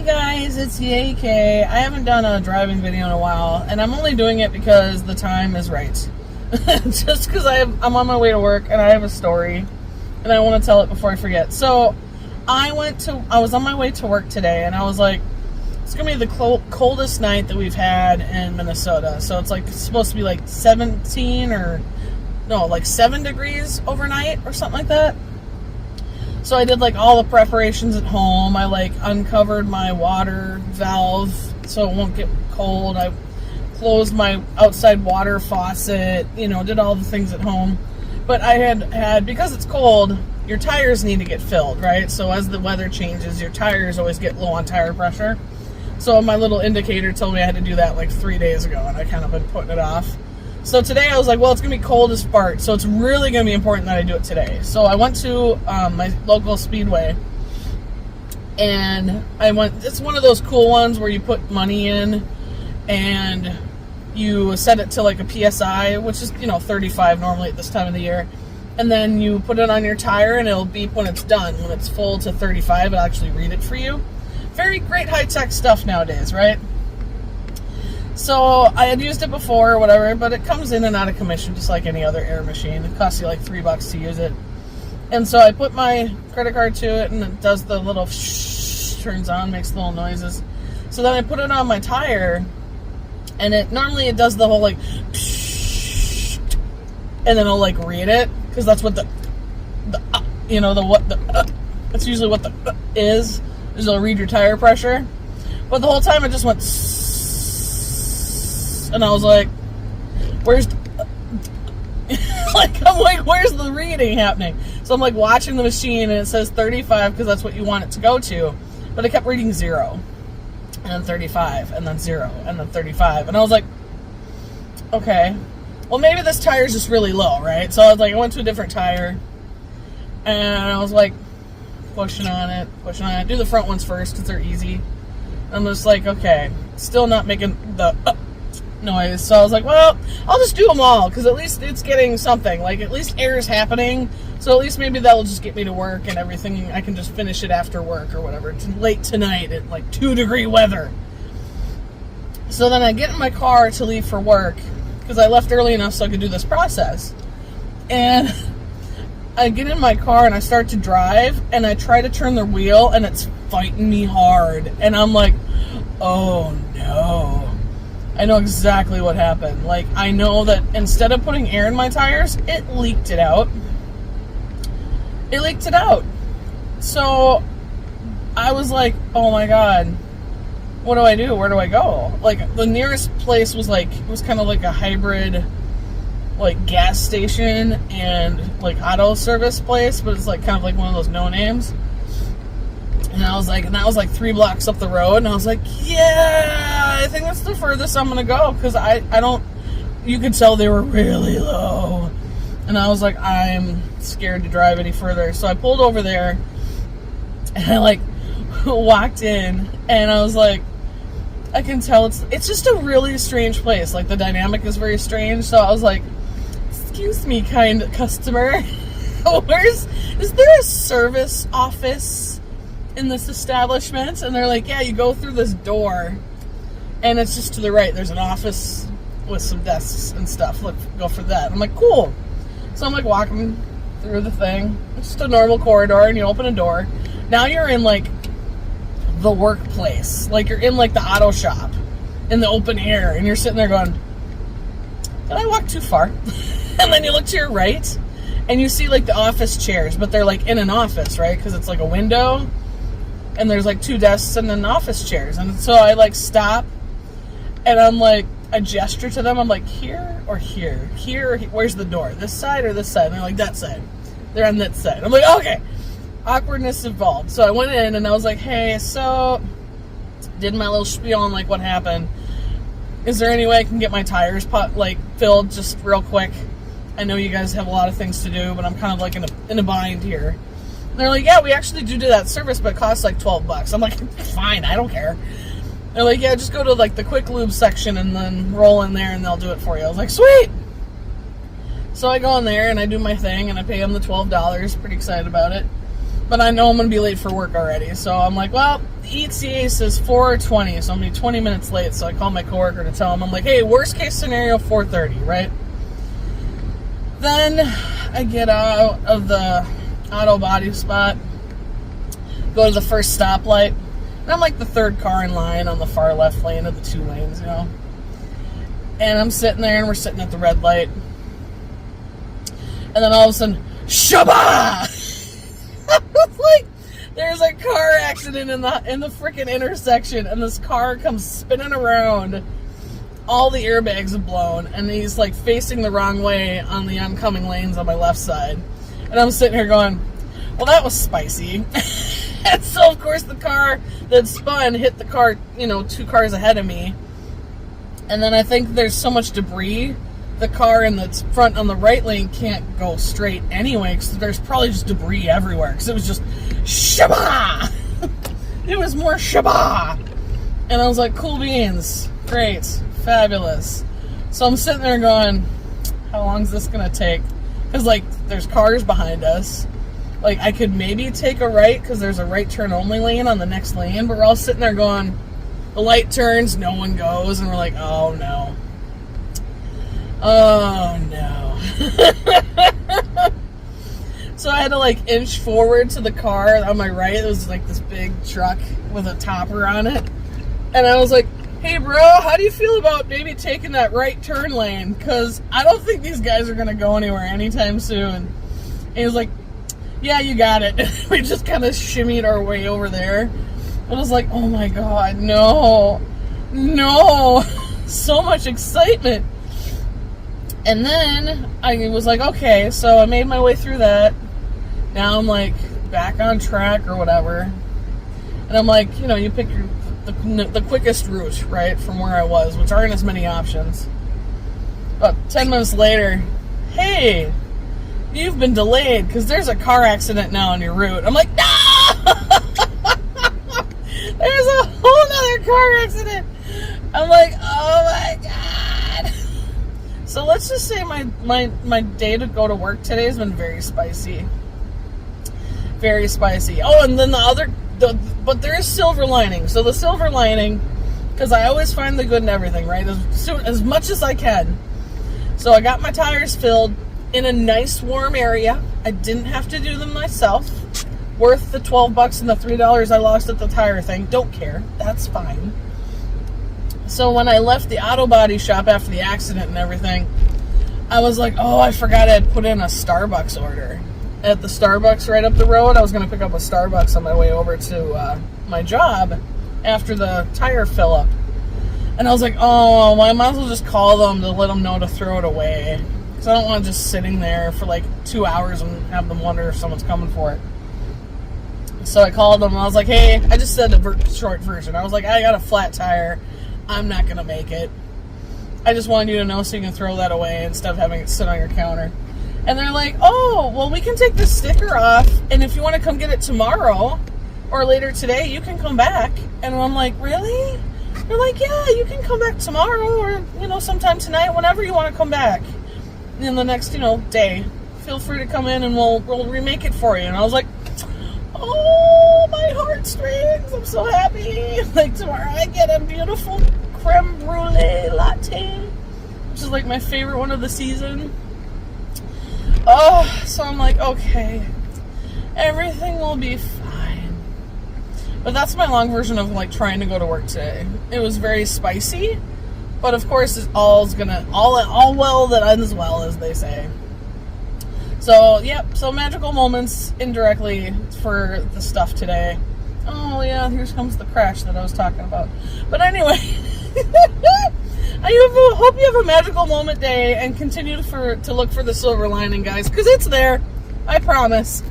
Hey guys, it's YayKay. I haven't done a driving video in a while, and I'm only doing it because the time is right. Just because I'm on my way to work and I have a story, and I want to tell it before I forget. So, I was on my way to work today, and I was like, it's gonna be the coldest night that we've had in Minnesota. So it's supposed to be like 17 or no, like 7 degrees overnight or something like that. So I did all the preparations at home. I uncovered my water valve so it won't get cold. I closed my outside water faucet, did all the things at home. But I had because it's cold, your tires need to get filled, right? So as the weather changes, your tires always get low on tire pressure. So my little indicator told me I had to do that 3 days ago, and I kind of been putting it off. So today I was like, well, it's going to be cold as fart, so it's really going to be important that I do it today. So I went to my local Speedway, and it's one of those cool ones where you put money in, and you set it to a PSI, which is, 35 normally at this time of the year. And then you put it on your tire, and it'll beep when it's done. When it's full to 35, it'll actually read it for you. Very great high-tech stuff nowadays, right? So I had used it before or whatever, but it comes in and out of commission just like any other air machine. It costs you $3 to use it. And so I put my credit card to it, and it does the little turns on, makes little noises. So then I put it on my tire, and it does the whole and then it'll read it, because that's what that's usually what the is it'll read your tire pressure. But the whole time it just went, and I was like, where's where's the reading happening? So I'm watching the machine, and it says 35 because that's what you want it to go to, but it kept reading 0 and then 35 and then 0 and then 35, and I was like, okay, well, maybe this tire's just really low, right? So I was I went to a different tire, and I was pushing on it, do the front ones first because they're easy. I'm just okay, still not making the noise. So I was well, I'll just do them all, because at least it's getting something. At least air is happening, so at least maybe that'll just get me to work and everything. I can just finish it after work or whatever. It's late tonight at 2-degree weather. So then I get in my car to leave for work, because I left early enough so I could do this process. And I get in my car and I start to drive, and I try to turn the wheel, and it's fighting me hard. And I'm oh no. I know exactly what happened. I know that instead of putting air in my tires, it leaked it out. So I was oh my God, what do I do? Where do I go? The nearest place was it was kind of a hybrid, gas station and auto service place, but it's kind of one of those no names. And I was and that was 3 blocks up the road, and I was yeah, I think that's the furthest I'm gonna go, because I don't, you could tell they were really low, and I was I'm scared to drive any further. So I pulled over there, and I walked in, and I was I can tell it's just a really strange place. The dynamic is very strange. So I was excuse me, kind customer, is there a service office in this establishment? And they're yeah, you go through this door, and it's just to the right. There's an office with some desks and stuff. Go for that. I'm cool. So I'm walking through the thing. It's just a normal corridor, and you open a door. Now you're in the workplace. You're in the auto shop in the open air, and you're sitting there going, did I walk too far? And then you look to your right, and you see the office chairs, but they're in an office, right? Because it's a window, and there's 2 desks and then office chairs. And so I stop, and I'm I gesture to them. I'm here or here? Here or here? Where's the door? This side or this side? And they're that side. They're on that side. I'm okay. Awkwardness involved. So I went in, and I was hey, so did my little spiel on what happened. Is there any way I can get my tires filled just real quick? I know you guys have a lot of things to do, but I'm kind of in a bind here. And they're yeah, we actually do that service, but it costs $12. I'm fine, I don't care. They're yeah, just go to the quick lube section and then roll in there, and they'll do it for you. I was sweet. So I go in there, and I do my thing, and I pay them the $12. Pretty excited about it. But I know I'm going to be late for work already. So I'm well, ETA says 4:20, so I'm going to be 20 minutes late. So I call my coworker to tell him, I'm like, hey, worst case scenario, 4:30, right? Then I get out of the auto body spot, go to the first stoplight, and I'm like the third car in line on the far left lane of the 2 lanes, you know. And I'm sitting there, and we're sitting at the red light. And then all of a sudden, Shabba! It's like there's a car accident in the freaking intersection, and this car comes spinning around. All the airbags have blown, and he's like facing the wrong way on the oncoming lanes on my left side. And I'm sitting here going, well, that was spicy. And so, of course, the car that spun hit the car, 2 cars ahead of me. And then I think there's so much debris, the car in the front on the right lane can't go straight anyway, because there's probably just debris everywhere, because it was just shabba. It was more shabba. And I was like, cool beans, great, fabulous. So I'm sitting there going, how long is this going to take? Because, like, there's cars behind us. Like, I could maybe take a right, because there's a right turn only lane on the next lane, but we're all sitting there going, the light turns, no one goes, and we're like, oh no. Oh no. So I had to like inch forward to the car on my right. It was like this big truck with a topper on it. And I was like, hey bro, how do you feel about maybe taking that right turn lane? Because I don't think these guys are going to go anywhere anytime soon. And he was like, yeah, you got it. We just kind of shimmied our way over there. I was like, oh my god, no. So much excitement. And then I was like, okay, so I made my way through that. Now I'm like back on track or whatever. And I'm like, you pick the quickest route, right, from where I was, which aren't as many options. But 10 minutes later, hey, you've been delayed because there's a car accident now on your route. I'm like, no! There's a whole nother car accident. I'm like, oh my god. So let's just say my day to go to work today has been very spicy. Very spicy. Oh, and then but there is silver lining. So the silver lining, because I always find the good in everything, right? As much as I can. So I got my tires filled in a nice warm area. I didn't have to do them myself. Worth the $12 and the $3 I lost at the tire thing. Don't care. That's fine. So when I left the auto body shop after the accident and everything, I was like, oh, I forgot I had put in a Starbucks order. At the Starbucks right up the road, I was going to pick up a Starbucks on my way over to my job after the tire fill up. And I was like, oh, well, I might as well just call them to let them know to throw it away. Because I don't want to just sitting there for like 2 hours and have them wonder if someone's coming for it. So I called them and I was like, hey, I just said the short version. I was like, I got a flat tire. I'm not going to make it. I just wanted you to know so you can throw that away instead of having it sit on your counter. And they're like, oh, well, we can take the sticker off, and if you want to come get it tomorrow or later today, you can come back. And I'm like, really? They're like, yeah, you can come back tomorrow or, sometime tonight, whenever you want to come back. In the next, day. Feel free to come in and we'll remake it for you. And I was like, oh, my heartstrings. I'm so happy. Like, tomorrow I get a beautiful creme brulee latte, which is like my favorite one of the season. Oh, so I'm like, okay, everything will be fine. But that's my long version of like trying to go to work today. It was very spicy, but of course it's all well that ends well, as they say. So, yep, so magical moments indirectly for the stuff today. Oh yeah, here comes the crash that I was talking about. But anyway, I hope you have a magical moment day and continue to look for the silver lining, guys, because it's there. I promise.